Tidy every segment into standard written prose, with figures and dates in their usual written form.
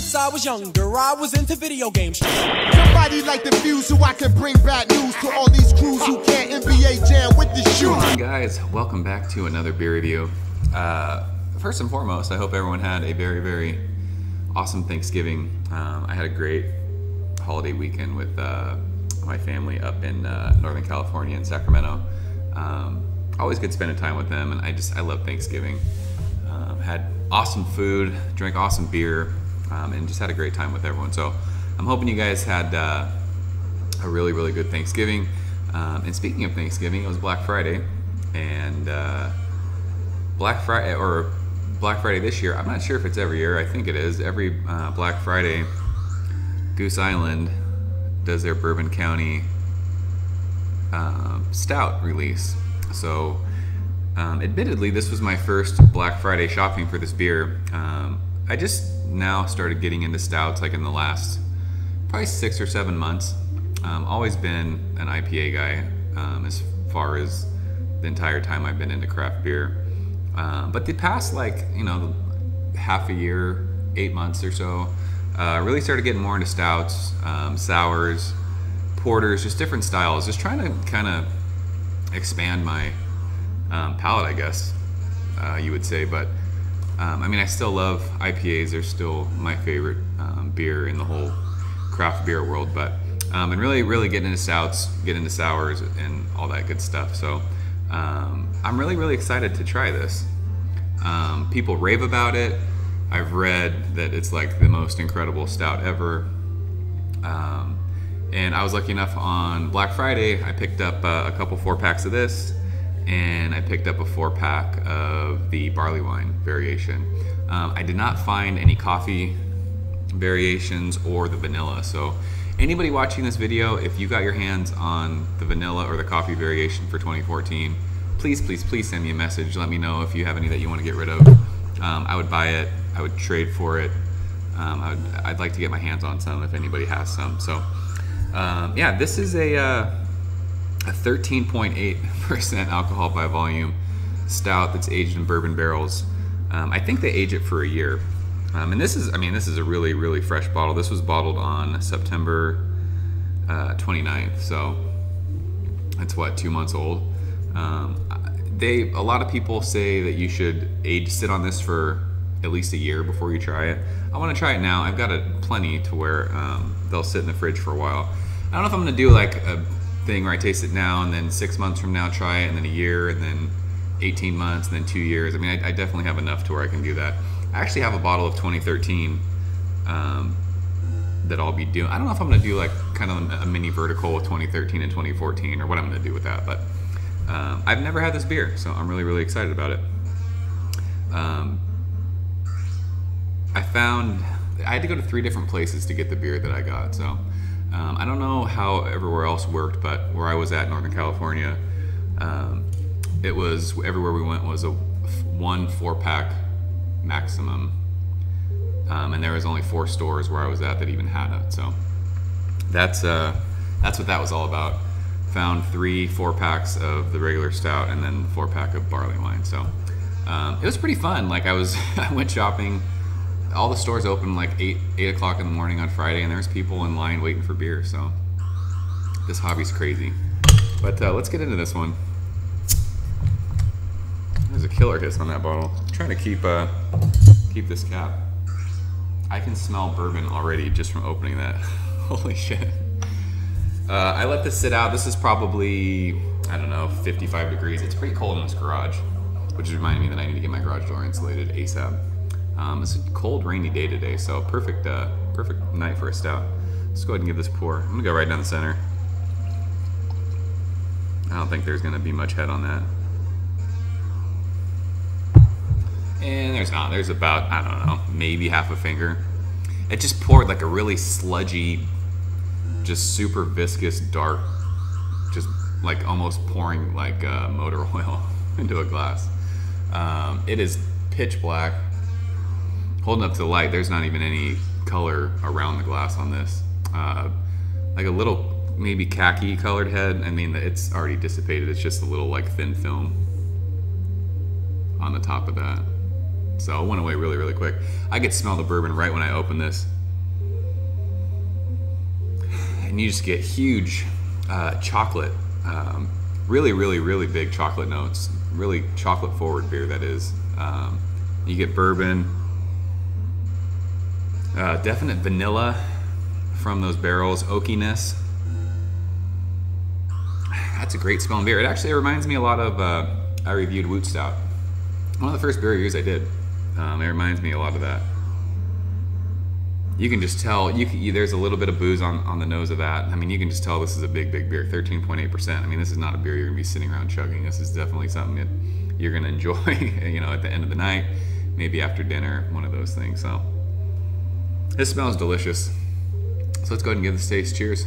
Since I was younger, I was into video games. Somebody like the Fuse so I can bring bad news to all these crews who can't NBA jam with the shoe. Come on, guys, welcome back to another beer review. First and foremost, I hope everyone had a very, very awesome Thanksgiving. I had a great holiday weekend with my family up in Northern California in Sacramento. Always good spending time with them, and I love Thanksgiving. Had awesome food, drank awesome beer, and just had a great time with everyone. So I'm hoping you guys had a really, really good Thanksgiving. And speaking of Thanksgiving, it was Black Friday, and Black Friday this year, I'm not sure if it's every year, I think it is. Every Black Friday, Goose Island does their Bourbon County Stout release. So admittedly, this was my first Black Friday shopping for this beer. I just now started getting into stouts like in the last probably 6 or 7 months. Always been an IPA guy as far as the entire time I've been into craft beer. But the past half a year, 8 months or so, really started getting more into stouts, sours, porters, just different styles. Just trying to kind of expand my palate, I guess you would say. But I mean, I still love IPAs. They're still my favorite beer in the whole craft beer world. But and really getting into stouts, getting into sours, and all that good stuff. So I'm really excited to try this. People rave about it. I've read that it's like the most incredible stout ever. And I was lucky enough on Black Friday, I picked up a couple 4-packs of this, and I picked up a 4-pack of the barley wine variation. I did not find any coffee variations or the vanilla. So anybody watching this video, if you got your hands on the vanilla or the coffee variation for 2014, please send me a message. Let me know if you have any that you want to get rid of. I would buy it. I would trade for it. I'd like to get my hands on some if anybody has some. So yeah, this is a 13.8% alcohol by volume stout that's aged in bourbon barrels. I think they age it for a year. And this is a really fresh bottle. This was bottled on September 29th, so it's what, 2 months old. A lot of people say that you should sit on this for at least a year before you try it. I want to try it now. I've got plenty to where they'll sit in the fridge for a while. I don't know if I'm going to do like a thing where I taste it now and then 6 months from now try it, and then a year, and then 18 months, and then 2 years. I mean, I definitely have enough to where I can do that. I actually have a bottle of 2013 that I'll be doing. I don't know if I'm going to do like kind of a mini vertical with 2013 and 2014 or what I'm going to do with that, but I've never had this beer, so I'm really excited about it. I had to go to 3 different places to get the beer that I got, so I don't know how everywhere else worked, but where I was at, Northern California, it was everywhere we went was a 1 4-pack maximum, and there was only 4 stores where I was at that even had it. So that's what that was all about. Found 3 4-packs of the regular stout and then 4-pack of barley wine. So it was pretty fun. Like I went shopping. All the stores open like 8 o'clock in the morning on Friday, and there's people in line waiting for beer. So this hobby's crazy. But let's get into this one. There's a killer hiss on that bottle. I'm trying to keep this cap. I can smell bourbon already just from opening that. Holy shit. I let this sit out. This is probably, I don't know, 55 degrees. It's pretty cold in this garage, which is reminding me that I need to get my garage door insulated ASAP. It's a cold, rainy day today, so perfect night for a stout. Let's go ahead and give this a pour. I'm gonna go right down the center. I don't think there's gonna be much head on that. And there's not. There's about, I don't know, maybe half a finger. It just poured like a really sludgy, just super viscous, dark, just like almost pouring like motor oil into a glass. It is pitch black. Holding up to the light, there's not even any color around the glass on this. Like a little maybe khaki colored head. I mean, it's already dissipated. It's just a little like thin film on the top of that. So it went away really, really quick. I could smell the bourbon right when I opened this. And you just get huge chocolate, really, really, really big chocolate notes. Really chocolate forward beer, that is. You get bourbon, definite vanilla from those barrels, oakiness. That's a great smelling beer. It actually reminds me a lot of, I reviewed Woot Stout. One of the first beer reviews I did. It reminds me a lot of that. You can just tell, there's a little bit of booze on the nose of that. I mean, you can just tell this is a big, big beer, 13.8%. I mean, this is not a beer you're gonna be sitting around chugging. This is definitely something that you're gonna enjoy, you know, at the end of the night, maybe after dinner, one of those things. So, this smells delicious. So let's go ahead and give this a taste. Cheers.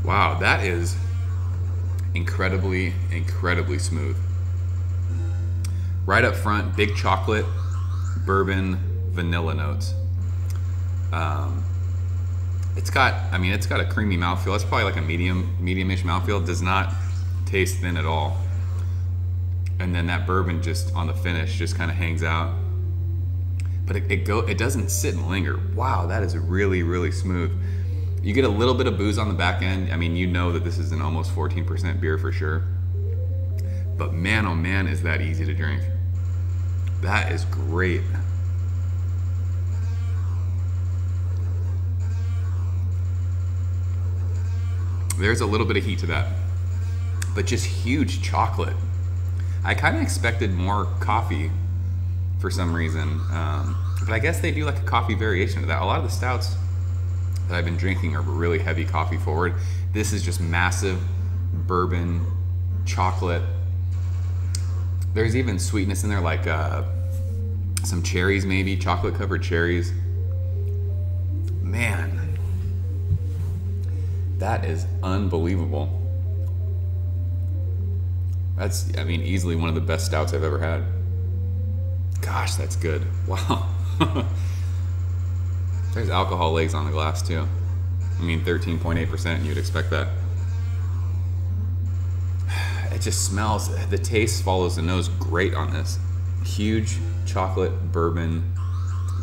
Wow, that is incredibly, incredibly smooth. Right up front, big chocolate, bourbon, vanilla notes. It's got a creamy mouthfeel. It's probably like a medium-ish mouthfeel. It does not taste thin at all. And then that bourbon just on the finish just kind of hangs out. But it doesn't sit and linger. Wow, that is really, really smooth. You get a little bit of booze on the back end. I mean, you know that this is an almost 14% beer for sure. But man, oh man, is that easy to drink. That is great. There's a little bit of heat to that, but just huge chocolate. I kind of expected more coffee for some reason, but I guess they do like a coffee variation of that. A lot of the stouts that I've been drinking are really heavy coffee forward. This is just massive bourbon, chocolate. There's even sweetness in there, like some cherries maybe, chocolate covered cherries. Man, that is unbelievable. That's, I mean, easily one of the best stouts I've ever had. Gosh, that's good. Wow. There's alcohol legs on the glass too. I mean, 13.8%, you'd expect that. It just smells, the taste follows the nose great on this. Huge chocolate, bourbon,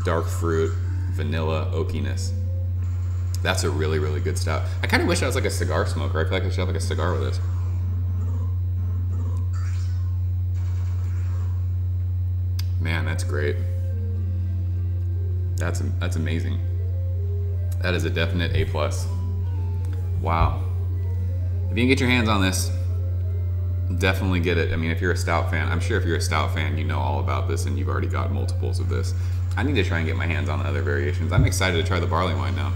dark fruit, vanilla, oakiness. That's a really, really good stout. I kind of wish I was like a cigar smoker. I feel like I should have like a cigar with this. Man, that's great. That's amazing. That is a definite A+. Wow. If you can get your hands on this, definitely get it. I mean, if you're a stout fan, I'm sure if you're a stout fan, you know all about this and you've already got multiples of this. I need to try and get my hands on the other variations. I'm excited to try the barley wine now.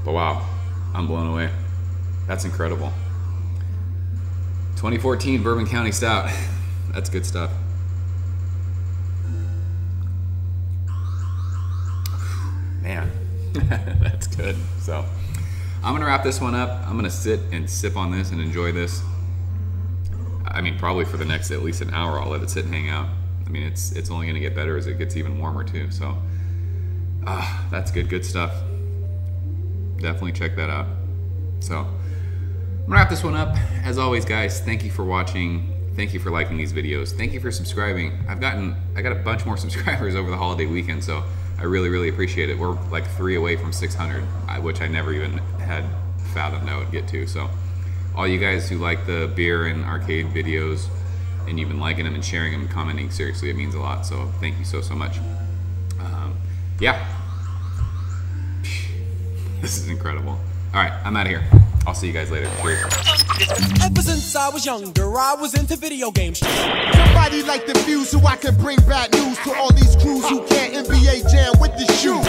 But wow, I'm blown away. That's incredible. 2014 Bourbon County Stout. That's good stuff. Man, that's good. So I'm gonna wrap this one up. I'm gonna sit and sip on this and enjoy this. I mean, probably for the next at least an hour, I'll let it sit and hang out. I mean, it's only gonna get better as it gets even warmer too. So that's good stuff. Definitely check that out. So I'm gonna wrap this one up. As always, guys, thank you for watching. Thank you for liking these videos. Thank you for subscribing. I got a bunch more subscribers over the holiday weekend, so I really, really appreciate it. We're like 3 away from 600, which I never even had fathomed I would get to. So all you guys who like the beer and arcade videos, and you've been liking them and sharing them and commenting, seriously, it means a lot. So thank you so much. Yeah. This is incredible. All right, I'm out of here. I'll see you guys later. Cheers. Ever since I was younger, I was into video games. Somebody like the Fuse, so I can bring bad news to all these crews who can't NBA jam with the shoe.